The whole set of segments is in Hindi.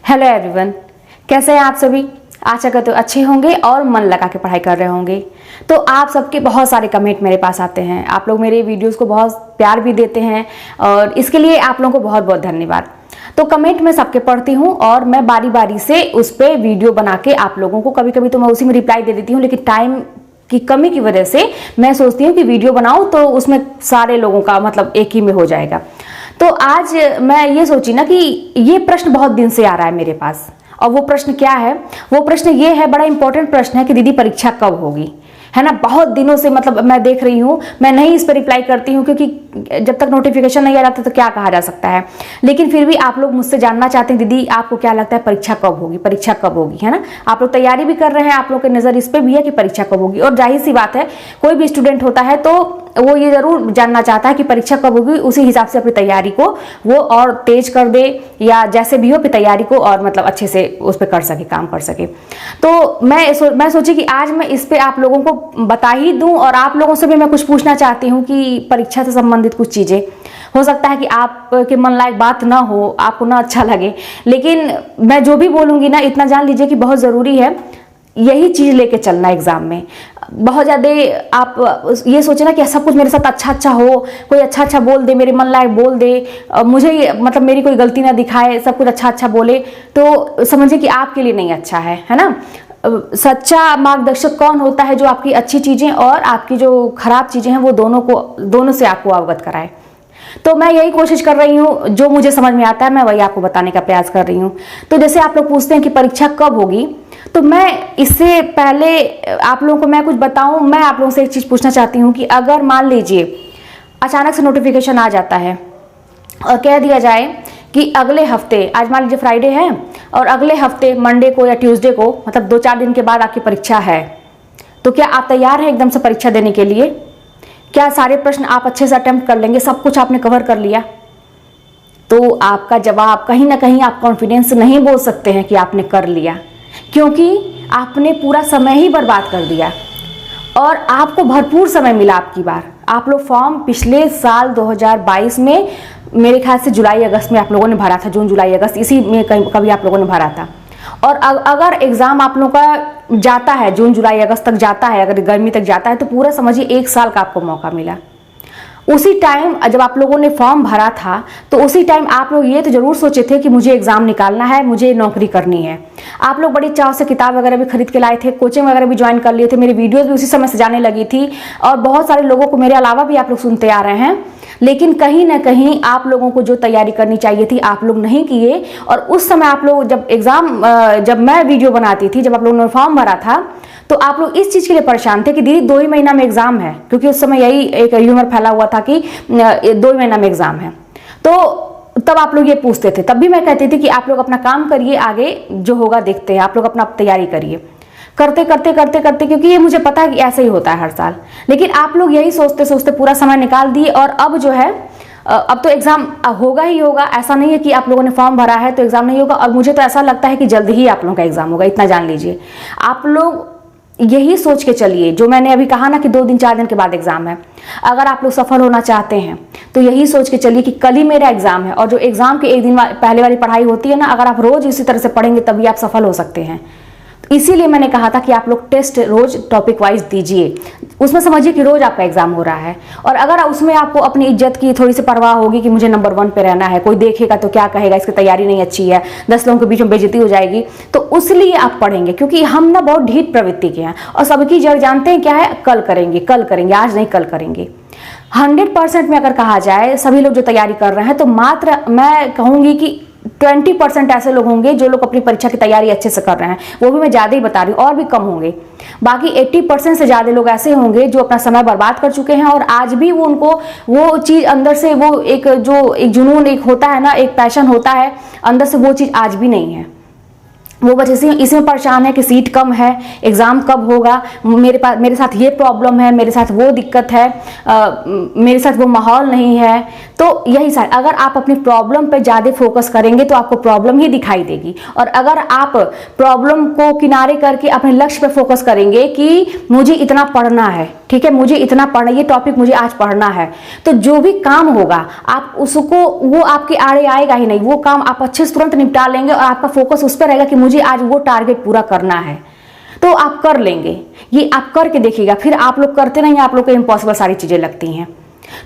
हेलो एवरीवन, कैसे हैं आप सभी। आशा करते हो अच्छे होंगे और मन लगा के पढ़ाई कर रहे होंगे। तो आप सबके बहुत सारे कमेंट मेरे पास आते हैं, आप लोग मेरे वीडियोस को बहुत प्यार भी देते हैं और इसके लिए आप लोगों को बहुत बहुत धन्यवाद। तो कमेंट मैं सबके पढ़ती हूँ और मैं बारी बारी से उस पर वीडियो बना के आप लोगों को, कभी कभी तो मैं उसी में रिप्लाई दे देती हूँ, लेकिन टाइम की कमी की वजह से मैं सोचती हूँ कि वीडियो बनाऊँ तो उसमें सारे लोगों का मतलब एक ही में हो जाएगा। तो आज मैं ये सोची ना कि ये प्रश्न बहुत दिन से आ रहा है मेरे पास, और वो प्रश्न क्या है, वो प्रश्न ये है, बड़ा इंपॉर्टेंट प्रश्न है कि दीदी परीक्षा कब होगी, है ना। बहुत दिनों से मतलब मैं देख रही हूँ, मैं नहीं इस पर रिप्लाई करती हूँ क्योंकि जब तक नोटिफिकेशन नहीं आ जाता तो क्या कहा जा सकता है। लेकिन फिर भी आप लोग मुझसे जानना चाहते हैं, दीदी आपको क्या लगता है परीक्षा कब होगी, परीक्षा कब होगी, है ना। आप लोग तैयारी भी कर रहे हैं, आप लोग की नज़र इस पर भी है कि परीक्षा कब होगी। और जाहिर सी बात है, कोई भी स्टूडेंट होता है तो वो ये जरूर जानना चाहता है कि परीक्षा कब होगी, उसी हिसाब से अपनी तैयारी को वो और तेज कर दे, या जैसे भी हो अपनी तैयारी को और मतलब अच्छे से उस पर कर सके, काम कर सके। तो मैं सोची कि आज मैं इस पे आप लोगों को बता ही दूं, और आप लोगों से भी मैं कुछ पूछना चाहती हूँ कि परीक्षा से संबंधित कुछ चीज़ें, हो सकता है कि आपके मन लायक बात ना हो, आपको ना अच्छा लगे, लेकिन मैं जो भी बोलूँगी ना, इतना जान लीजिए कि बहुत ज़रूरी है यही चीज़ लेके चलना एग्जाम में। बहुत ज़्यादा आप ये सोचे ना कि सब कुछ मेरे साथ अच्छा हो, कोई अच्छा बोल दे, मेरे मन लायक बोल दे, मुझे मतलब मेरी कोई गलती ना दिखाए, सब कुछ अच्छा बोले, तो समझिए कि आपके लिए नहीं अच्छा है ना। सच्चा मार्गदर्शक कौन होता है, जो आपकी अच्छी चीज़ें और आपकी जो खराब चीज़ें हैं वो दोनों से आपको अवगत कराए। तो मैं यही कोशिश कर रही हूँ, जो मुझे समझ में आता है मैं वही आपको बताने का प्रयास कर रही हूँ। तो जैसे आप लोग पूछते हैं कि परीक्षा कब होगी, तो मैं इससे पहले आप लोगों को मैं कुछ बताऊं, मैं आप लोगों से एक चीज़ पूछना चाहती हूँ कि अगर मान लीजिए अचानक से नोटिफिकेशन आ जाता है और कह दिया जाए कि अगले हफ्ते, आज मान लीजिए फ्राइडे है और अगले हफ्ते मंडे को या ट्यूसडे को, मतलब 2-4 दिन के बाद आपकी परीक्षा है, तो क्या आप तैयार हैं एकदम से परीक्षा देने के लिए? क्या सारे प्रश्न आप अच्छे से अटेम्प्ट कर लेंगे, सब कुछ आपने कवर कर लिया? तो आपका जवाब कहीं ना कहीं आप कॉन्फिडेंस नहीं बोल सकते हैं कि आपने कर लिया, क्योंकि आपने पूरा समय ही बर्बाद कर दिया और आपको भरपूर समय मिला। आपकी बार आप लोग फॉर्म पिछले साल 2022 में मेरे ख्याल से जुलाई अगस्त में आप लोगों ने भरा था, जून जुलाई अगस्त इसी में कभी आप लोगों ने भरा था। और अगर एग्ज़ाम आप लोगों का जाता है जून जुलाई अगस्त तक जाता है, अगर गर्मी तक जाता है, तो पूरा समझिए 1 साल का आपको मौका मिला। उसी टाइम जब आप लोगों ने फॉर्म भरा था तो उसी टाइम आप लोग ये तो जरूर सोचे थे कि मुझे एग्जाम निकालना है, मुझे नौकरी करनी है। आप लोग बड़ी चाव से किताब वगैरह भी खरीद के लाए थे, कोचिंग वगैरह भी ज्वाइन कर लिए थे, मेरी वीडियोस भी उसी समय से जाने लगी थी और बहुत सारे लोगों को मेरे अलावा भी आप लोग सुनते आ रहे हैं। लेकिन कहीं ना कहीं आप लोगों को जो तैयारी करनी चाहिए थी आप लोग नहीं किए। और उस समय आप लोग जब मैं वीडियो बनाती थी, जब आप लोगों ने फॉर्म भरा था, तो आप लोग इस चीज़ के लिए परेशान थे कि दीदी 2 ही महीना में एग्जाम है, क्योंकि उस समय यही एक र्यूमर फैला हुआ था कि 2 ही महीना में एग्जाम है। तो तब आप लोग ये पूछते थे, तब भी मैं कहती थी कि आप लोग अपना काम करिए, आगे जो होगा देखते हैं, आप लोग अपना तैयारी करिए। करते क्योंकि ये मुझे पता है कि ऐसे ही होता है हर साल। लेकिन आप लोग यही सोचते पूरा समय निकाल दिए, और अब जो है अब तो एग्जाम होगा ही होगा। ऐसा नहीं है कि आप लोगों ने फॉर्म भरा है तो एग्जाम नहीं होगा, और मुझे तो ऐसा लगता है कि जल्द ही आप लोगों का एग्जाम होगा, इतना जान लीजिए। आप लोग यही सोच के चलिए, जो मैंने अभी कहा ना कि 2 दिन 4 दिन के बाद एग्जाम है, अगर आप लोग सफल होना चाहते हैं तो यही सोच के चलिए कि कल ही मेरा एग्जाम है। और जो एग्जाम के 1 दिन पहले वाली पढ़ाई होती है ना, अगर आप रोज इसी तरह से पढ़ेंगे तभी आप सफल हो सकते हैं। इसीलिए मैंने कहा था कि आप लोग टेस्ट रोज टॉपिक वाइज दीजिए, उसमें समझिए कि रोज आपका एग्जाम हो रहा है। और अगर उसमें आपको अपनी इज्जत की थोड़ी सी परवाह होगी कि मुझे नंबर 1 पे रहना है, कोई देखेगा तो क्या कहेगा, इसकी तैयारी नहीं अच्छी है, 10 लोगों के बीच में बेइज्जती हो जाएगी, तो उसलिए आप पढ़ेंगे। क्योंकि हम ना बहुत ढीठ प्रवृत्ति के हैं और सबकी जड़ जानते हैं क्या है, कल करेंगे, आज नहीं कल करेंगे। 100% में अगर कहा जाए सभी लोग जो तैयारी कर रहे हैं, तो मात्र मैं कहूंगी कि 20% ऐसे लोग होंगे जो लोग अपनी परीक्षा की तैयारी अच्छे से कर रहे हैं, वो भी मैं ज़्यादा ही बता रही हूँ, और भी कम होंगे। बाकी 80% से ज़्यादा लोग ऐसे होंगे जो अपना समय बर्बाद कर चुके हैं और आज भी वो उनको वो चीज़ अंदर से, वो एक जुनून एक होता है ना, एक पैशन होता है अंदर से, वो चीज़ आज भी नहीं है। वो बस इसमें परेशान है कि सीट कम है, एग्ज़ाम कब होगा, मेरे साथ ये प्रॉब्लम है, मेरे साथ वो दिक्कत है, मेरे साथ वो माहौल नहीं है। तो यही सारे, अगर आप अपनी प्रॉब्लम पे ज़्यादा फोकस करेंगे तो आपको प्रॉब्लम ही दिखाई देगी, और अगर आप प्रॉब्लम को किनारे करके अपने लक्ष्य पे फोकस करेंगे कि मुझे इतना पढ़ना है, ठीक है, मुझे इतना पढ़ना, ये टॉपिक मुझे आज पढ़ना है, तो जो भी काम होगा आप उसको, वो आपके आड़े आएगा ही नहीं, वो काम आप अच्छे से तुरंत निपटा लेंगे और आपका फोकस उस पर रहेगा कि मुझे आज वो टारगेट पूरा करना है, तो आप कर लेंगे। ये आप करके देखिएगा, फिर आप लोग करते नहीं, आप लोग को इम्पॉसिबल सारी चीजें लगती हैं।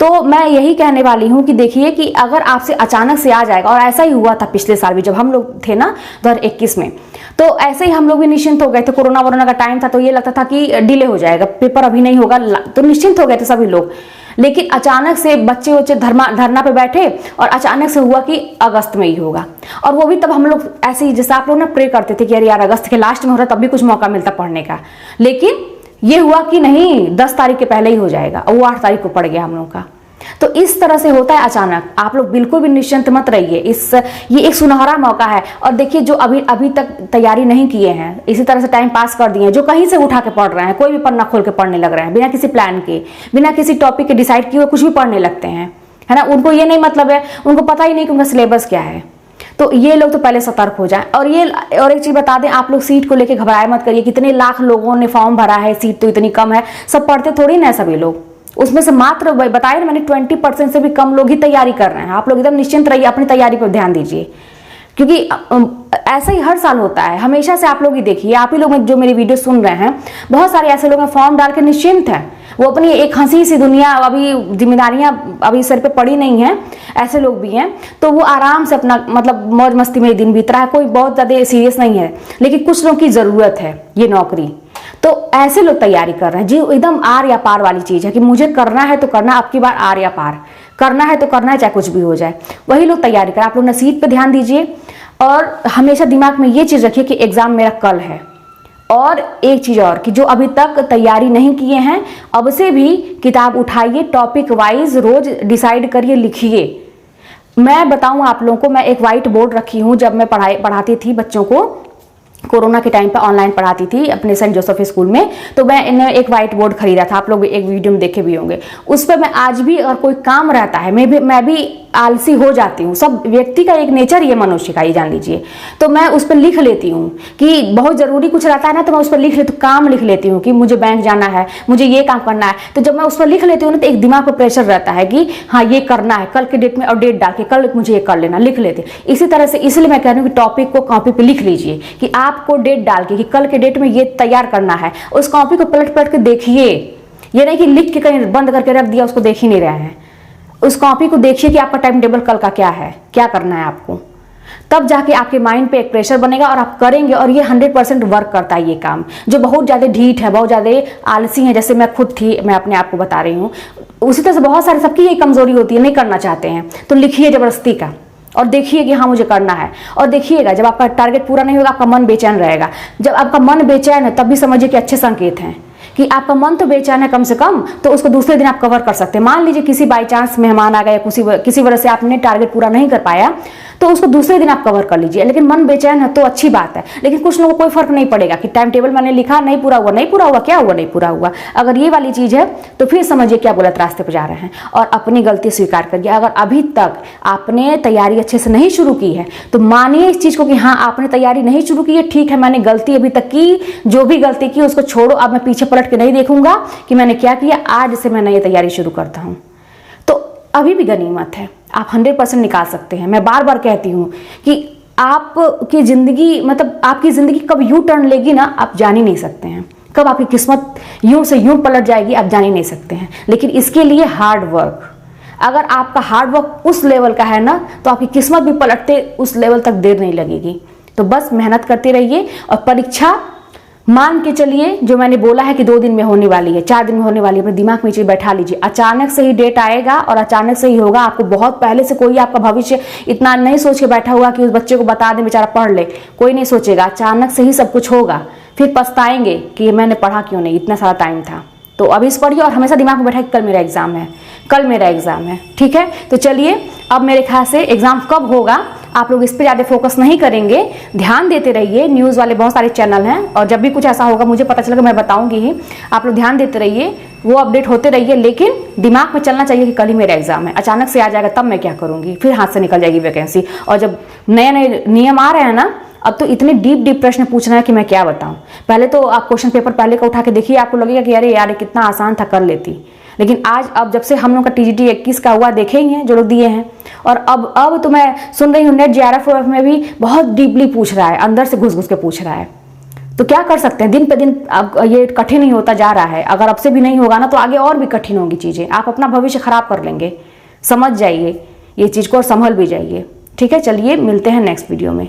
तो मैं यही कहने वाली हूं कि देखिए कि अगर आपसे अचानक से आ जाएगा, और ऐसा ही हुआ था पिछले साल भी जब हम लोग थे ना 2021 में, तो ऐसे ही हम लोग भी निश्चिंत हो गए थे, कोरोना वोरोना का टाइम था, तो ये लगता था कि डिले हो जाएगा, पेपर अभी नहीं होगा, तो निश्चिंत हो गए थे सभी लोग। लेकिन अचानक से बच्चे धरना पे बैठे और अचानक से हुआ कि अगस्त में ही होगा, और वो भी तब हम लोग ऐसे ही जैसे आप लोग ना प्रे करते थे कि अरे यार अगस्त के लास्ट में हो रहा है, तब भी कुछ मौका मिलता पढ़ने का, लेकिन ये हुआ कि नहीं 10 तारीख के पहले ही हो जाएगा, और वो 8 तारीख को पड़ गया हम लोग का। तो इस तरह से होता है अचानक, आप लोग बिल्कुल भी निश्चिंत मत रहिए, ये एक सुनहरा मौका है। और देखिए जो अभी तक तैयारी नहीं किए हैं, इसी तरह से टाइम पास कर दिए हैं, जो कहीं से उठा के पढ़ रहे हैं, कोई भी पन्ना खोल के पढ़ने लग रहे हैं बिना किसी प्लान के, बिना किसी टॉपिक के डिसाइड किए हुए कुछ भी पढ़ने लगते हैं, है ना, उनको ये नहीं मतलब है, उनको पता ही नहीं कि उनका सिलेबस क्या है। तो ये लोग तो पहले सतर्क हो जाएं। और एक चीज बता दें, आप लोग सीट को लेके घबराए मत करिए, कितने लाख लोगों ने फॉर्म भरा है, सीट तो इतनी कम है, सब पढ़ते थोड़ी ना सभी लोग, उसमें से मात्र बताया ना मैंने 20% से भी कम लोग ही तैयारी कर रहे हैं। आप लोग एकदम निश्चिंत रहिए, अपनी तैयारी पर ध्यान दीजिए, क्योंकि ऐसा ही हर साल होता है, हमेशा से आप लोग ही देखिए, आप ही लोग जो मेरी वीडियो सुन रहे हैं, बहुत सारे ऐसे लोग हैं फॉर्म डाल के निश्चिंत हैं, वो अपनी एक हंसी सी दुनिया, अभी जिम्मेदारियां अभी सर पे पड़ी नहीं है, ऐसे लोग भी हैं, तो वो आराम से अपना मतलब मौज मस्ती में दिन बीत रहा है, कोई बहुत ज़्यादा सीरियस नहीं है। लेकिन कुछ लोगों की ज़रूरत है ये नौकरी, तो ऐसे लोग तैयारी कर रहे हैं जी, एकदम आर या पार वाली चीज़ है कि मुझे करना है तो करना, अब की बार आर या पार करना है तो करना है, चाहे कुछ भी हो जाए, वही लोग तैयारी करें। आप लोग नसीब पे ध्यान दीजिए, और हमेशा दिमाग में ये चीज़ रखिए कि एग्ज़ाम मेरा कल है। और एक चीज़ और कि जो अभी तक तैयारी नहीं किए हैं, अब से भी किताब उठाइए, टॉपिक वाइज रोज डिसाइड करिए, लिखिए। मैं बताऊं आप लोगों को, मैं एक वाइट बोर्ड रखी हूं, जब मैं पढ़ाती थी बच्चों को, कोरोना के टाइम पर ऑनलाइन पढ़ाती थी अपने सेंट जोसेफ स्कूल में, तो मैं इन्हें एक वाइट बोर्ड खरीदा था, आप लोग एक वीडियो में देखे भी होंगे। उस पर मैं आज भी, अगर कोई काम रहता है, मैं भी आलसी हो जाती हूँ, सब व्यक्ति का एक नेचर ये मनुष्य का, ये जान लीजिए, तो मैं उस पर लिख लेती हूँ कि बहुत ज़रूरी कुछ रहता है ना, तो मैं उस पर लिख लेती हूँ, काम लिख लेती हूँ कि मुझे बैंक जाना है, मुझे ये काम करना है। तो जब मैं उस पर लिख लेती हूँ ना, तो एक दिमाग पर प्रेशर रहता है कि हाँ ये करना है, कल के डेट में, और डेट डाल के कल मुझे ये कर लेना, लिख लेते। इसी तरह से इसलिए मैं कह रही हूँ कि टॉपिक को कॉपी पर लिख लीजिए, कि आपको डेट डाल के कि कल के डेट में ये तैयार करना है, उस कॉपी को पलट पलट के देखिए, ये नहीं कि लिख के कहीं बंद करके रख दिया, उसको देख ही नहीं रहे हैं। उस कॉपी को देखिए कि आपका टाइम टेबल कल का क्या है, क्या करना है आपको, तब जाके आपके माइंड पे एक प्रेशर बनेगा और आप करेंगे। और ये 100% वर्क करता है ये काम। जो बहुत ज़्यादा ढीठ है, बहुत ज़्यादा आलसी है, जैसे मैं खुद थी, मैं अपने आप को बता रही हूँ, उसी तरह से बहुत सारे सबकी यही कमजोरी होती है, नहीं करना चाहते हैं, तो लिखिए जबरदस्ती का और देखिए कि हाँ मुझे करना है। और देखिएगा जब आपका टारगेट पूरा नहीं होगा, आपका मन बेचैन रहेगा। जब आपका मन बेचैन है, तब भी समझिए कि अच्छे संकेत हैं कि आपका मन तो बेचैन है कम से कम, तो उसको दूसरे दिन आप कवर कर सकते हैं। मान लीजिए किसी बाई चांस मेहमान आ गए, किसी वजह से आपने टारगेट पूरा नहीं कर पाया, तो उसको दूसरे दिन आप कवर कर लीजिए। लेकिन मन बेचैन है तो अच्छी बात है, लेकिन कुछ लोगों को कोई फर्क नहीं पड़ेगा कि टाइम टेबल मैंने लिखा, नहीं पूरा हुआ, नहीं पूरा हुआ, क्या हुआ, नहीं पूरा हुआ। अगर ये वाली चीज़ है तो फिर समझिए कि आप गलत रास्ते पर जा रहे हैं, और अपनी गलती स्वीकार करिए। अगर अभी तक आपने तैयारी अच्छे से नहीं शुरू की है, तो मानिए इस चीज़ को कि हाँ आपने तैयारी नहीं शुरू की है, ठीक है, मैंने गलती अभी तक की, जो भी गलती की उसको छोड़ो, अब मैं पीछे पलट के नहीं देखूंगा कि मैंने क्या किया, आज से मैं नई तैयारी शुरू करता हूँ। तो अभी भी गनीमत है, आप 100% निकाल सकते हैं। मैं बार बार कहती हूँ कि आपकी ज़िंदगी, मतलब आपकी ज़िंदगी कब यू टर्न लेगी ना, आप जान ही नहीं सकते हैं। कब आपकी किस्मत यूं से यूं पलट जाएगी, आप जान ही नहीं सकते हैं। लेकिन इसके लिए हार्ड वर्क, अगर आपका हार्ड वर्क उस लेवल का है ना, तो आपकी किस्मत भी पलटते उस लेवल तक देर नहीं लगेगी। तो बस मेहनत करते रहिए, और परीक्षा मान के चलिए, जो मैंने बोला है कि 2 दिन में होने वाली है, 4 दिन में होने वाली है, अपने दिमाग में चीज़ बैठा लीजिए। अचानक से ही डेट आएगा और अचानक से ही होगा। आपको बहुत पहले से कोई आपका भविष्य इतना नहीं सोच के बैठा हुआ कि उस बच्चे को बता दें बेचारा पढ़ ले, कोई नहीं सोचेगा। अचानक से ही सब कुछ होगा, फिर पछताएंगे कि मैंने पढ़ा क्यों नहीं, इतना सारा टाइम था। तो अभी इस पढ़िए और हमेशा दिमाग में बैठा कि कल मेरा एग्जाम है, कल मेरा एग्जाम है, ठीक है। तो चलिए, अब मेरे ख्याल से एग्जाम कब होगा आप लोग इस पे ज़्यादा फोकस नहीं करेंगे, ध्यान देते रहिए। न्यूज़ वाले बहुत सारे चैनल हैं और जब भी कुछ ऐसा होगा मुझे पता चलेगा मैं बताऊंगी ही। आप लोग ध्यान देते रहिए, वो अपडेट होते रहिए, लेकिन दिमाग में चलना चाहिए कि कल ही मेरा एग्जाम है, अचानक से आ जाएगा तब मैं क्या करूंगी, फिर हाथ से निकल जाएगी वैकेंसी। और जब नए नए नियम आ रहे हैं ना, अब तो इतने डीप प्रश्न पूछना है कि मैं क्या बताऊं। पहले तो आप क्वेश्चन पेपर पहले का उठा के देखिए, आपको लगेगा कि अरे यार कितना आसान था, कर लेती। लेकिन आज अब जब से हम लोग का TGT 21 का हुआ, देखे ही हैं जो लोग दिए हैं। और अब तो मैं सुन रही हूँ नेट JRF में भी बहुत डीपली पूछ रहा है, अंदर से घुस घुस के पूछ रहा है। तो क्या कर सकते हैं, दिन पे दिन अब ये कठिन ही होता जा रहा है। अगर अब से भी नहीं होगा ना तो आगे और भी कठिन होंगी चीज़ें, आप अपना भविष्य खराब कर लेंगे। समझ जाइए ये चीज़ को और संभल भी जाइए। ठीक है, चलिए मिलते हैं नेक्स्ट वीडियो में।